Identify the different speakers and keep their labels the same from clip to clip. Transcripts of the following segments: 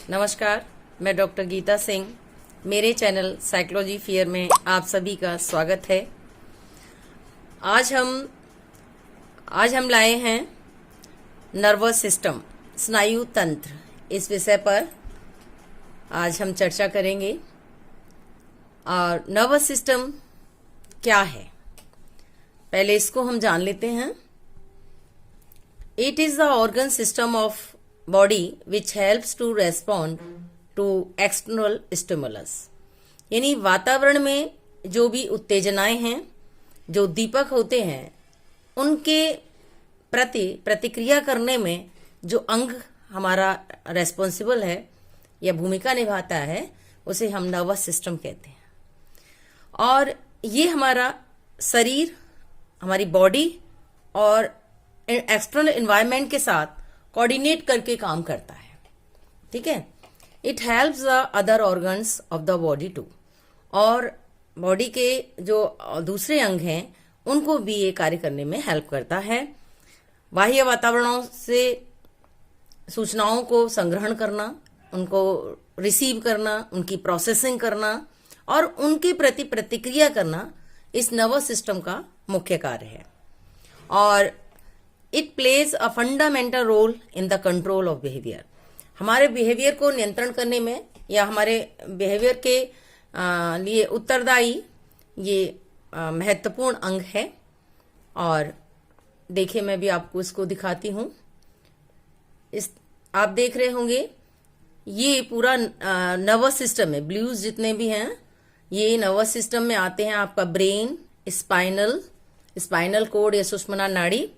Speaker 1: नमस्कार, मैं डॉक्टर गीता सिंह। मेरे चैनल साइकोलॉजी फियर में आप सभी का स्वागत है। आज हम लाए हैं नर्वस सिस्टम, स्नायु तंत्र, इस विषय पर आज हम चर्चा करेंगे। और नर्वस सिस्टम क्या है, पहले इसको हम जान लेते हैं। It is the organ system of body which helps to respond to external stimulus, यानी वातावरण में जो भी उत्तेजनाएं हैं, जो दीपक होते हैं, उनके प्रति प्रतिक्रिया करने में जो अंग हमारा रेस्पॉन्सिबल है या भूमिका निभाता है, उसे हम नर्वस सिस्टम कहते हैं। और ये हमारा शरीर, हमारी बॉडी और एक्सटर्नल एनवायरनमेंट के साथ कोऑर्डिनेट करके काम करता है। ठीक है। It helps the other organs of the body to, और बॉडी के जो दूसरे अंग हैं उनको भी ये कार्य करने में हेल्प करता है। बाह्य वातावरणों से सूचनाओं को संग्रहण करना, उनको रिसीव करना, उनकी प्रोसेसिंग करना और उनके प्रति प्रतिक्रिया करना इस नर्वस सिस्टम का मुख्य कार्य है। और it plays a fundamental role in the control of behaviour, हमारे बिहेवियर को नियंत्रण करने में या हमारे बिहेवियर के लिए उत्तरदायी ये महत्वपूर्ण अंग है। और देखिए, मैं भी आपको इसको दिखाती हूँ। आप देख रहे होंगे ये पूरा नर्वस सिस्टम है। ब्लूज जितने भी हैं ये नर्वस सिस्टम में आते हैं। आपका ब्रेन, स्पाइनल कोड या सुषुम्ना नाड़ी।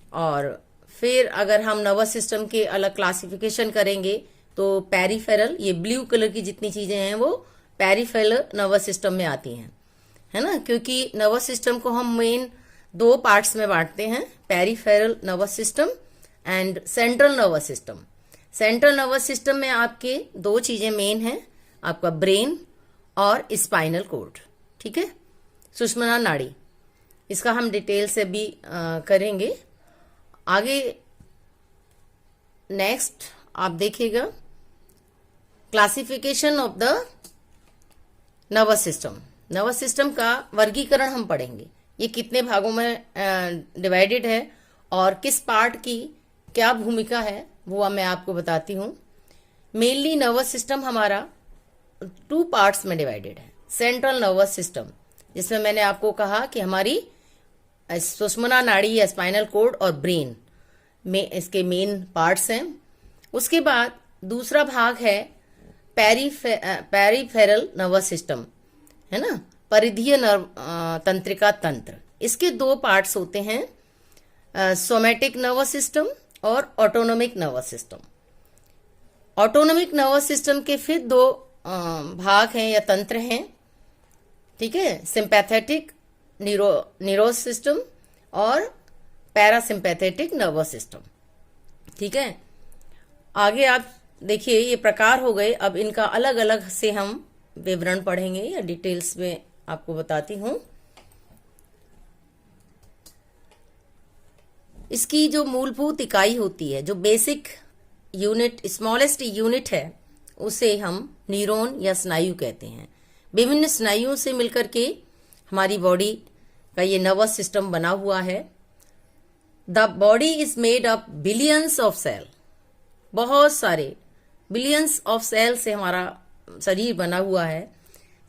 Speaker 1: और फिर अगर हम नर्वस सिस्टम के अलग क्लासिफिकेशन करेंगे तो पेरिफेरल, ये ब्लू कलर की जितनी चीजें हैं वो पेरिफेरल नर्वस सिस्टम में आती हैं, है ना। क्योंकि नर्वस सिस्टम को हम मेन दो पार्ट्स में बांटते हैं, peripheral nervous system and central nervous system. Central nervous system में आपके दो चीजें मेन हैं, आपका ब्रेन और स्पाइनल कोड। ठीक है, सुषुम्ना नाड़ी, इसका हम डिटेल से भी करेंगे आगे। नेक्स्ट आप देखिएगा classification of the nervous system. Nervous system का वर्गीकरण हम पढ़ेंगे, ये कितने भागों में डिवाइडेड है और किस पार्ट की क्या भूमिका है वो मैं आपको बताती हूँ। मेनली नर्वस सिस्टम हमारा 2 पार्ट्स में डिवाइडेड है। सेंट्रल नर्वस सिस्टम, जिसमें मैंने आपको कहा कि हमारी सुषुम्ना नाड़ी या स्पाइनल कोड और ब्रेन में इसके मेन पार्ट्स हैं। उसके बाद दूसरा भाग है पेरिफेरल नर्वस सिस्टम, है ना, परिधीय तंत्रिका तंत्र। इसके 2 पार्ट्स होते हैं, सोमैटिक नर्वस सिस्टम और autonomic nervous system. Autonomic nervous system के फिर 2 भाग हैं या तंत्र हैं। ठीक है, सिंपैथेटिक न्यूरोस सिस्टम और पैरासिम्पैथेटिक नर्वस सिस्टम। ठीक है, आगे आप देखिए ये प्रकार हो गए। अब इनका अलग अलग से हम विवरण पढ़ेंगे या डिटेल्स में आपको बताती हूं। इसकी जो मूलभूत इकाई होती है, जो बेसिक यूनिट, स्मॉलेस्ट यूनिट है, उसे हम न्यूरॉन या स्नायु कहते हैं। विभिन्न स्नायुओं से मिलकर के हमारी बॉडी का ये नर्वस सिस्टम बना हुआ है। The body is made up billions of cell, बहुत सारे बिलियंस ऑफ सेल से हमारा शरीर बना हुआ है।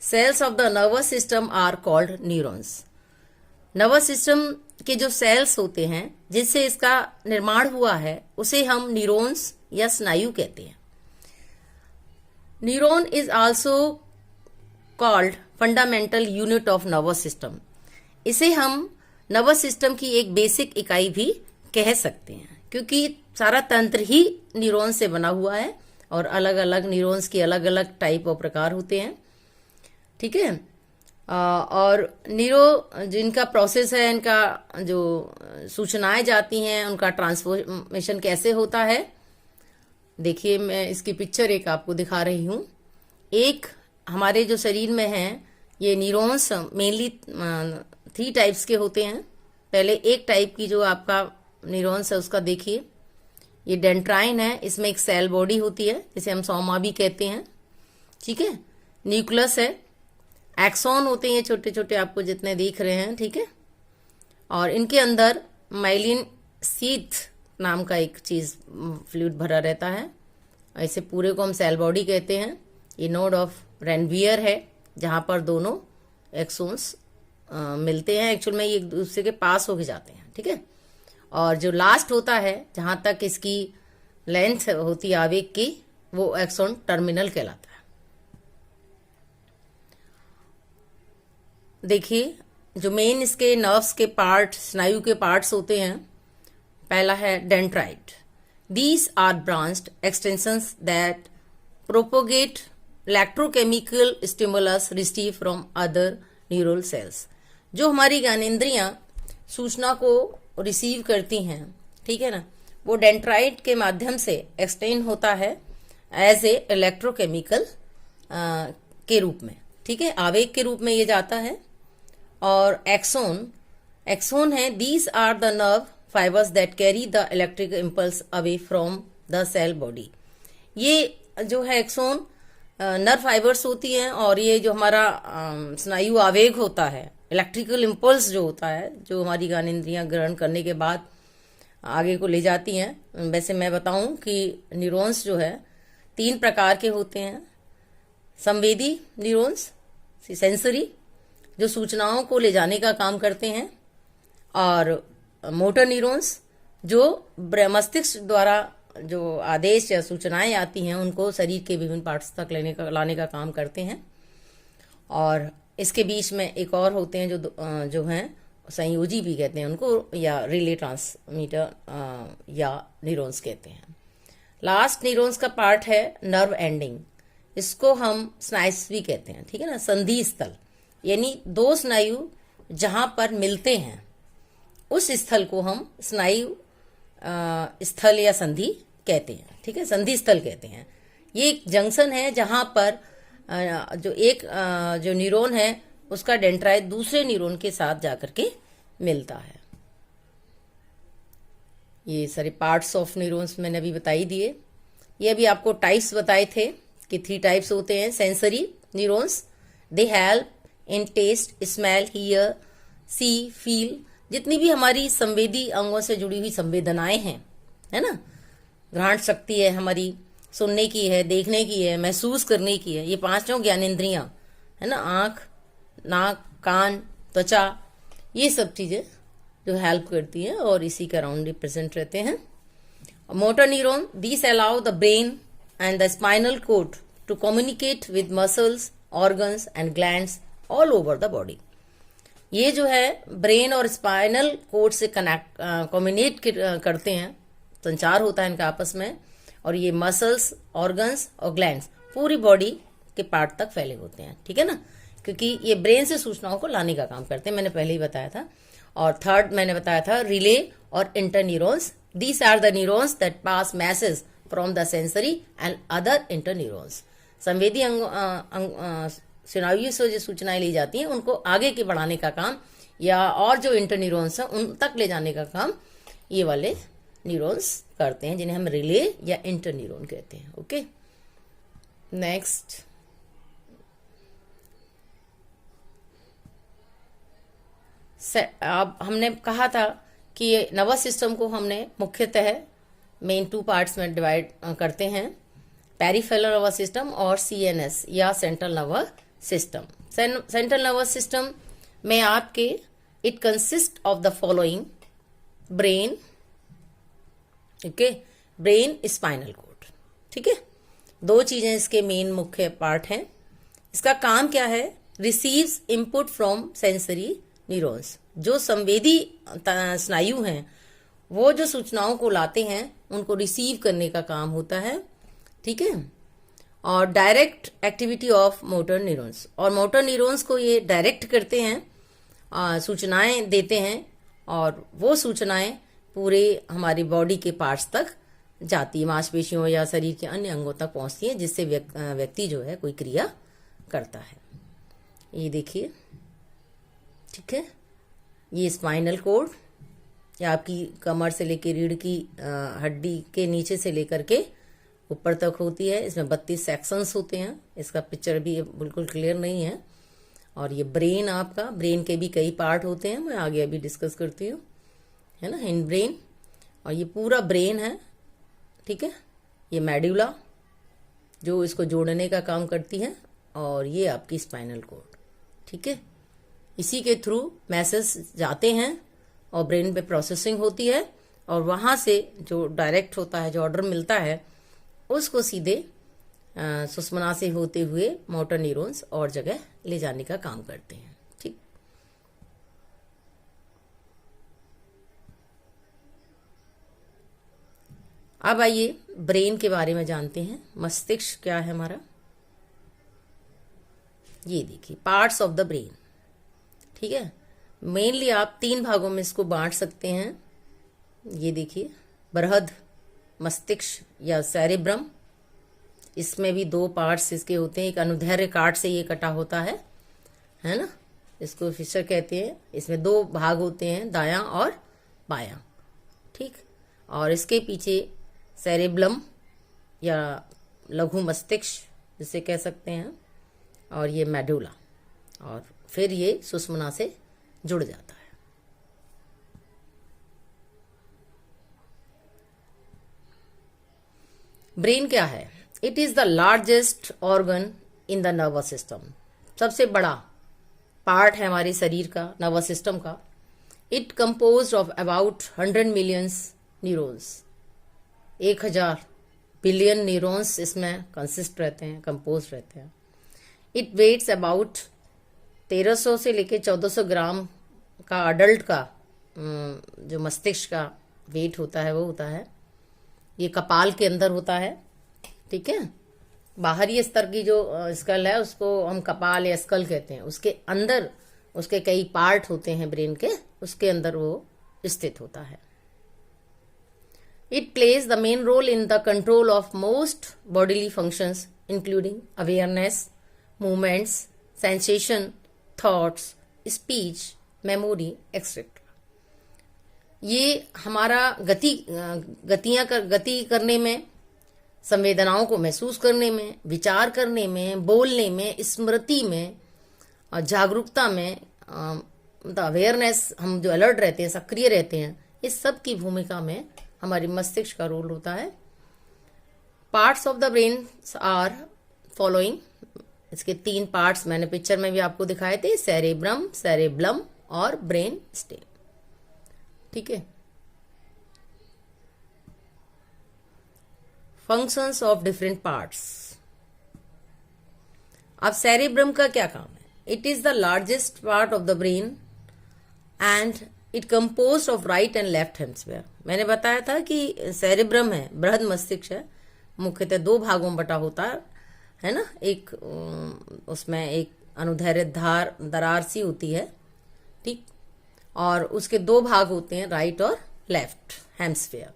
Speaker 1: Cells of the nervous system are called neurons. Nervous system के जो सेल्स होते हैं जिससे इसका निर्माण हुआ है, उसे हम न्यूरॉन्स या स्नायु कहते हैं। Neuron is also called fundamental unit of nervous system. इसे हम नर्वस सिस्टम की एक बेसिक इकाई भी कह सकते हैं, क्योंकि सारा तंत्र ही न्यूरॉन से बना हुआ है और अलग अलग न्यूरॉन्स की अलग अलग टाइप और प्रकार होते हैं। ठीक है, और जिनका प्रोसेस है, इनका जो सूचनाएं जाती हैं, उनका ट्रांसफॉर्मेशन कैसे होता है, देखिए मैं इसकी पिक्चर एक आपको दिखा रही हूँ। एक हमारे जो शरीर में है, ये न्यूरॉन्स मेनली 3 टाइप्स के होते हैं। पहले एक टाइप की जो आपका न्यूरॉन्स है उसका देखिए, ये डेंड्राइन है, इसमें एक सेल बॉडी होती है जिसे हम सोमा भी कहते हैं, ठीक है। न्यूक्लियस है, एक्सॉन होते हैं ये छोटे छोटे आपको जितने दिख रहे हैं, ठीक है। और इनके अंदर माइलिन शीथ नाम का एक चीज फ्लूइड भरा रहता है, ऐसे पूरे को हम सेल बॉडी कहते हैं। ये नोड ऑफ रेनवियर है जहां पर दोनों एक्सोन्स मिलते हैं, एक्चुअल में ये एक दूसरे के पास होके जाते हैं, ठीक है। और जो लास्ट होता है जहां तक इसकी लेंथ होती है आवेग की, वो एक्सोन टर्मिनल कहलाता है। देखिए जो मेन इसके नर्व्स के पार्ट, स्नायु के पार्ट्स होते हैं, पहला है dendrite. These are branched extensions that propagate electrochemical stimulus receive from other neural cells. जो हमारी ज्ञानेंद्रियां सूचना को रिसीव करती हैं, ठीक है ना, वो डेंड्राइट के माध्यम से एक्सटेंड होता है एज ए इलेक्ट्रोकेमिकल के रूप में, ठीक है, आवेग के रूप में ये जाता है। और एक्सोन है, these are the nerve fibres that carry the electric impulse away from the cell body. ये जो है एक्सोन नर्व फाइबर्स होती हैं, और ये जो हमारा स्नायु आवेग होता है, इलेक्ट्रिकल इम्पल्स जो होता है, जो हमारी ज्ञानेंद्रियां ग्रहण करने के बाद आगे को ले जाती हैं। वैसे मैं बताऊं कि न्यूरॉन्स जो है 3 प्रकार के होते हैं। संवेदी न्यूरॉन्स, सेंसरी, जो सूचनाओं को ले जाने का काम करते हैं, और मोटर न्यूरॉन्स जो मस्तिष्क द्वारा जो आदेश या सूचनाएं आती हैं उनको शरीर के विभिन्न पार्ट्स तक लाने का काम करते हैं। और इसके बीच में एक और होते हैं जो हैं संयोजी भी कहते हैं उनको, या रिले ट्रांसमीटर या न्यूरॉन्स कहते हैं। लास्ट न्यूरॉन्स का पार्ट है नर्व एंडिंग, इसको हम स्नाइस भी कहते हैं, ठीक है ना, संधि स्थल, यानी 2 स्नायु जहां पर मिलते हैं उस स्थल को हम स्नायु स्थल या संधि कहते हैं, ठीक है, संधि स्थल कहते हैं। ये एक जंक्शन है जहां पर जो न्यूरॉन है उसका डेंड्राइट दूसरे न्यूरॉन के साथ जाकर के मिलता है। ये सारे पार्ट्स ऑफ न्यूरॉन्स मैंने अभी बताई दिए। ये अभी आपको टाइप्स बताए थे कि 3 टाइप्स होते हैं। Sensory neurons, they help in taste, smell, hear, see, feel, जितनी भी हमारी संवेदी अंगों से जुड़ी हुई संवेदनाएं हैं, है ना, ग्रहण शक्ति है हमारी, सुनने की है, देखने की है, महसूस करने की है, ये 5 ज्ञानेंद्रियां है ना, आंख, नाक, कान, त्वचा, ये सब चीजें जो हेल्प करती हैं और इसी के अराउंड रिप्रेजेंट रहते हैं। Motor neuron, these allow the brain and the spinal cord to communicate with muscles, organs and glands all over the body. ये जो है ब्रेन और स्पाइनल कोड से कम्युनिकेट करते हैं, संचार होता है इनका आपस में, और ये मसल्स, ऑर्गन्स और ग्लैंड्स पूरी बॉडी के पार्ट तक फैले होते हैं, ठीक है ना, क्योंकि ये ब्रेन से सूचनाओं को लाने का काम करते हैं, मैंने पहले ही बताया था। और थर्ड मैंने बताया था रिले और interneurons, these are the neurons that pass message from the sensory and other interneurons. संवेदी स्नायु से जो सूचनाएं ली जाती हैं उनको आगे के बढ़ाने का काम, या और जो इंटर न्यूरॉन्स हैं उन तक ले जाने का काम ये वाले न्यूरॉन्स करते हैं, जिन्हें हम रिले या इंटर न्यूरॉन कहते हैं। ओके, नेक्स्ट अब हमने कहा था कि नर्वस सिस्टम को हमने मुख्यतः मेन 2 पार्ट्स में डिवाइड करते हैं, पेरिफेरल नर्वस सिस्टम और सीएनएस या central nervous system. Central nervous system में आपके it consist of the following: brain, okay, brain, spinal cord, ठीक है, 2 चीजें इसके मेन मुख्य पार्ट हैं। इसका काम क्या है? Receives input from sensory neurons. जो संवेदी स्नायु हैं वो जो सूचनाओं को लाते हैं उनको रिसीव करने का काम होता है, ठीक है। और direct activity of motor neurons, और मोटर न्यूरॉन्स को ये डायरेक्ट करते हैं, सूचनाएं देते हैं, और वो सूचनाएं पूरे हमारी बॉडी के पार्ट्स तक जाती है, मांसपेशियों या शरीर के अन्य अंगों तक पहुंचती है, जिससे व्यक्ति जो है कोई क्रिया करता है। ये देखिए, ठीक है, ये स्पाइनल कॉर्ड, या आपकी कमर से लेकर रीढ़ की हड्डी के नीचे से लेकर के ऊपर तक होती है। इसमें 32 सेक्शंस होते हैं। इसका पिक्चर भी बिल्कुल क्लियर नहीं है। और ये ब्रेन, आपका ब्रेन के भी कई पार्ट होते हैं, मैं आगे अभी डिस्कस करती हूँ, है ना, हिंड ब्रेन। और ये पूरा ब्रेन है, ठीक है। ये मेडुला जो इसको जोड़ने का काम करती है, और ये आपकी स्पाइनल कॉर्ड, ठीक है। इसी के थ्रू मैसेज जाते हैं और ब्रेन पे प्रोसेसिंग होती है, और वहाँ से जो डायरेक्ट होता है, जो ऑर्डर मिलता है, उसको सीधे सुषुम्ना से होते हुए मोटर न्यूरॉन्स और जगह ले जाने का काम करते हैं, ठीक। अब आइए ब्रेन के बारे में जानते हैं। मस्तिष्क क्या है हमारा, ये देखिए पार्ट्स ऑफ द ब्रेन, ठीक है। मेनली आप 3 भागों में इसको बांट सकते हैं। ये देखिए बृहद मस्तिष्क या सेरेब्रम, इसमें भी 2 पार्ट्स इसके होते हैं। एक अनुदैर्ध्य काट से ये कटा होता है ना, इसको फिशर कहते हैं। इसमें 2 भाग होते हैं, दायां और बायां, ठीक। और इसके पीछे सेरेब्लम या लघु मस्तिष्क जिसे कह सकते हैं, और ये मेडुला, और फिर ये सुषुम्ना से जुड़ जाता है। ब्रेन क्या है? It is the largest organ in the nervous system. सबसे बड़ा पार्ट है हमारे शरीर का, नर्वस सिस्टम का। It compose of about 100 millions neurons. 1000 billion neurons इसमें कंसिस्ट रहते हैं, कंपोज रहते हैं। इट वेट्स अबाउट 1300 से लेके 1400 ग्राम का अडल्ट का जो मस्तिष्क का वेट होता है वो होता है। ये कपाल के अंदर होता है, ठीक है। बाहरी स्तर की जो स्कल है उसको हम कपाल या स्कल कहते हैं। उसके अंदर उसके कई पार्ट होते हैं ब्रेन के, उसके अंदर वो स्थित होता है। It plays the main role in the control of most bodily functions including awareness, movements, sensation, thoughts, speech, memory etcetera. ये हमारा गति करने में, संवेदनाओं को महसूस करने में, विचार करने में, बोलने में, स्मृति में, जागरूकता में, अवेयरनेस, हम जो अलर्ट रहते हैं, सक्रिय रहते हैं, इस सब की भूमिका में हमारी मस्तिष्क का रोल होता है। Parts of the brain are following. इसके 3 पार्ट्स मैंने पिक्चर में भी आपको दिखाए थे, सेरेब्रम, सेरेब्लम और ब्रेन स्टेम, ठीक है। Functions of different parts. अब सेरेब्रम का क्या काम है? It is the largest part of the brain and it compose of right and left hemisphere. मैंने बताया था कि सेरेब्रम है, बृहद मस्तिष्क है, मुख्यतः 2 भागों में बटा होता है ना। एक उसमें एक अनुदैर्ध्य दरार सी होती है, ठीक, और उसके 2 भाग होते हैं, राइट और left hemisphere.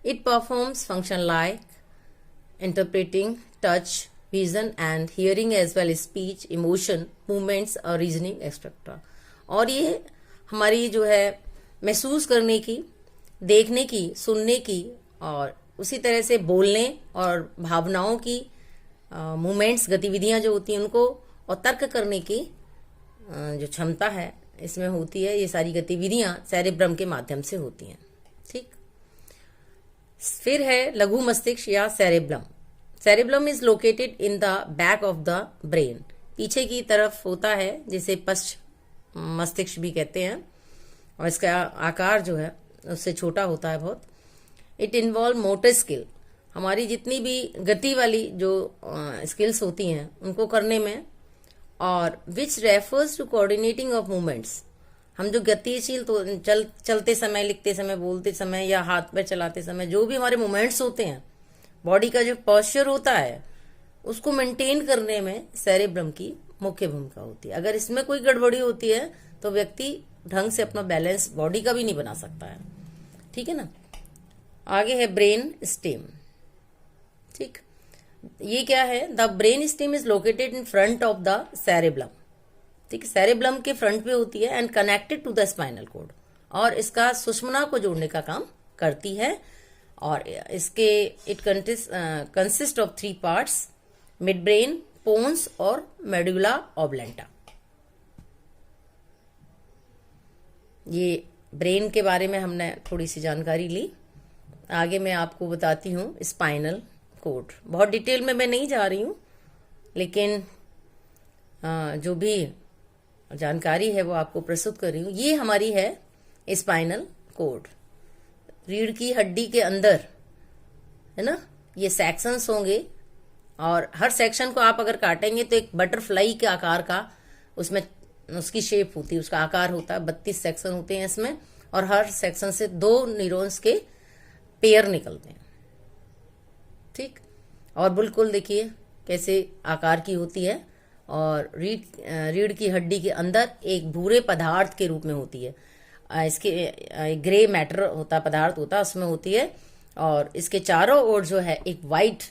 Speaker 1: It performs function like interpreting, touch, vision and hearing as well speech, emotion, movements और रीजनिंग एक्सेट्रा। और ये हमारी जो है महसूस करने की, देखने की, सुनने की, और उसी तरह से बोलने और भावनाओं की मूवमेंट्स, गतिविधियां जो होती हैं उनको, और तर्क करने की जो क्षमता है इसमें होती है। ये सारी गतिविधियां सेरेब्रम के माध्यम से होती हैं, ठीक। फिर है लघु मस्तिष्क या cerebellum. Cerebellum is located in the back of the brain. पीछे की तरफ होता है, जिसे पश्च मस्तिष्क भी कहते हैं, और इसका आकार जो है उससे छोटा होता है बहुत। इट इन्वॉल्व मोटर स्किल, हमारी जितनी भी गति वाली जो स्किल्स होती हैं उनको करने में, और which refers to coordinating of movements. हम जो गतिशील तो चलते समय, लिखते समय, बोलते समय या हाथ पैर चलाते समय जो भी हमारे मूवमेंट्स होते हैं, बॉडी का जो पोस्चर होता है उसको मेंटेन करने में सेरेब्रम की मुख्य भूमिका होती है। अगर इसमें कोई गड़बड़ी होती है तो व्यक्ति ढंग से अपना बैलेंस बॉडी का भी नहीं बना सकता है, ठीक है ना। आगे है ब्रेन स्टेम, ठीक। ये क्या है? The brain stem is located in front of the cerebellum, ठीक है। सेरेब्लम के फ्रंट पे होती है and connected to the spinal cord, और इसका सुषुम्ना को जोड़ने का काम करती है। और इसके it consist of 3 parts, midbrain, pons और मेडुला ऑब्लेंटा। ये ब्रेन के बारे में हमने थोड़ी सी जानकारी ली। आगे मैं आपको बताती हूँ स्पाइनल कोड। बहुत डिटेल में मैं नहीं जा रही हूँ, लेकिन जो भी जानकारी है वो आपको प्रस्तुत कर रही हूँ। ये हमारी है स्पाइनल कोड। रीढ़ की हड्डी के अंदर है ना, ये सेक्शंस होंगे और हर सेक्शन को आप अगर काटेंगे तो एक बटरफ्लाई के आकार का उसमें उसकी शेप होती है, उसका आकार होता है। 32 सेक्शन होते हैं इसमें और हर सेक्शन से 2 न्यूरॉन्स के पेयर निकलते हैं। ठीक, और बिल्कुल देखिए कैसे आकार की होती है और रीढ़ की हड्डी के अंदर एक भूरे पदार्थ के रूप में होती है। इसके ग्रे मैटर होता पदार्थ होता है उसमें होती है, और इसके चारों ओर जो है एक वाइट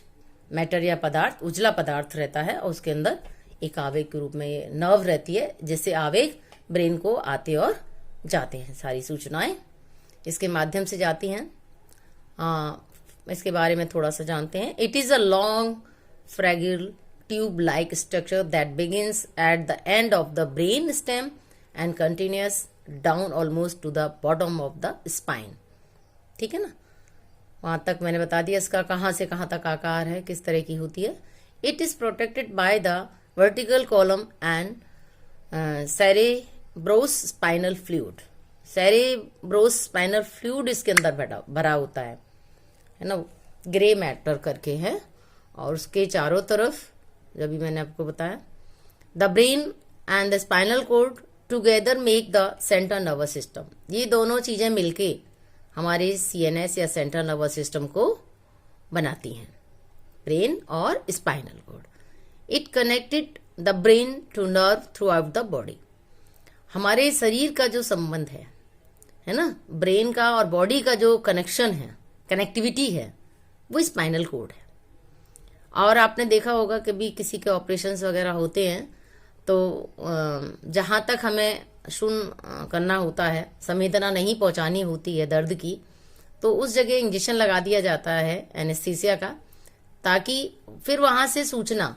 Speaker 1: मैटर या पदार्थ, उजला पदार्थ रहता है और उसके अंदर एक आवेग के रूप में नर्व रहती है, जिससे आवेग ब्रेन को आते और जाते हैं। सारी सूचनाएं इसके माध्यम से जाती हैं। इसके बारे में थोड़ा सा जानते हैं। It is a long fragile tube like structure that begins at the end of the brain stem and continuous down almost to the bottom of the spine. ठीक है ना, वहां तक मैंने बता दिया इसका कहां से कहां तक आकार है, किस तरह की होती है। It is protected by the vertical column and cerebrospinal fluid. Cerebrospinal fluid इसके अंदर भरा होता है ना, ग्रे मैटर करके है। और उसके चारों तरफ, जब भी मैंने आपको बताया, the brain and the spinal cord together make the central nervous system. ये दोनों चीजें मिलके हमारे सीएनएस या सेंट्रल नर्वस सिस्टम को बनाती हैं, ब्रेन और spinal cord. It connected the brain to nerve throughout the body. हमारे शरीर का जो संबंध है ना, ब्रेन का और बॉडी का जो कनेक्शन है, कनेक्टिविटी है, वो स्पाइनल कोड है। और आपने देखा होगा कि भी किसी के ऑपरेशंस वगैरह होते हैं तो जहां तक हमें सुन करना होता है, संवेदना नहीं पहुंचानी होती है दर्द की, तो उस जगह इंजेक्शन लगा दिया जाता है एनेस्थीसिया का, ताकि फिर वहां से सूचना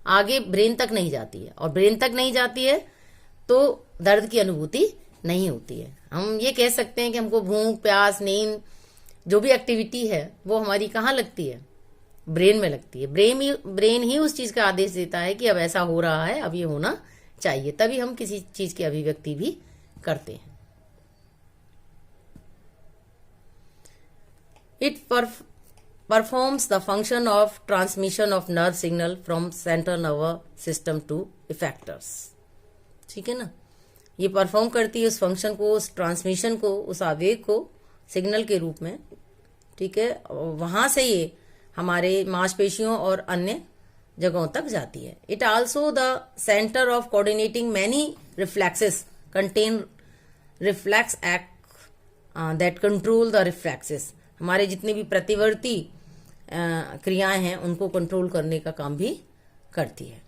Speaker 1: आगे ब्रेन तक नहीं जाती है, और ब्रेन तक नहीं जाती है तो दर्द की अनुभूति नहीं होती है। हम ये कह सकते हैं कि हमको भूख, प्यास, नींद, जो भी एक्टिविटी है वो हमारी कहाँ लगती है, ब्रेन में लगती है। ब्रेन ही उस चीज का आदेश देता है कि अब ऐसा हो रहा है, अब ये होना चाहिए, तभी हम किसी चीज की अभिव्यक्ति भी करते हैं। It performs the function of transmission of nerve signal from central nervous system to effectors. ठीक है ना, ये परफॉर्म करती है उस फंक्शन को, उस ट्रांसमिशन को, उस आवेग को सिग्नल के रूप में। ठीक है, वहां से ये हमारे मांसपेशियों और अन्य जगहों तक जाती है। It also the centre of coordinating many reflexes contain reflex act that control the reflexes. हमारे जितने भी प्रतिवर्ती क्रियाएं हैं उनको कंट्रोल करने का काम भी करती है।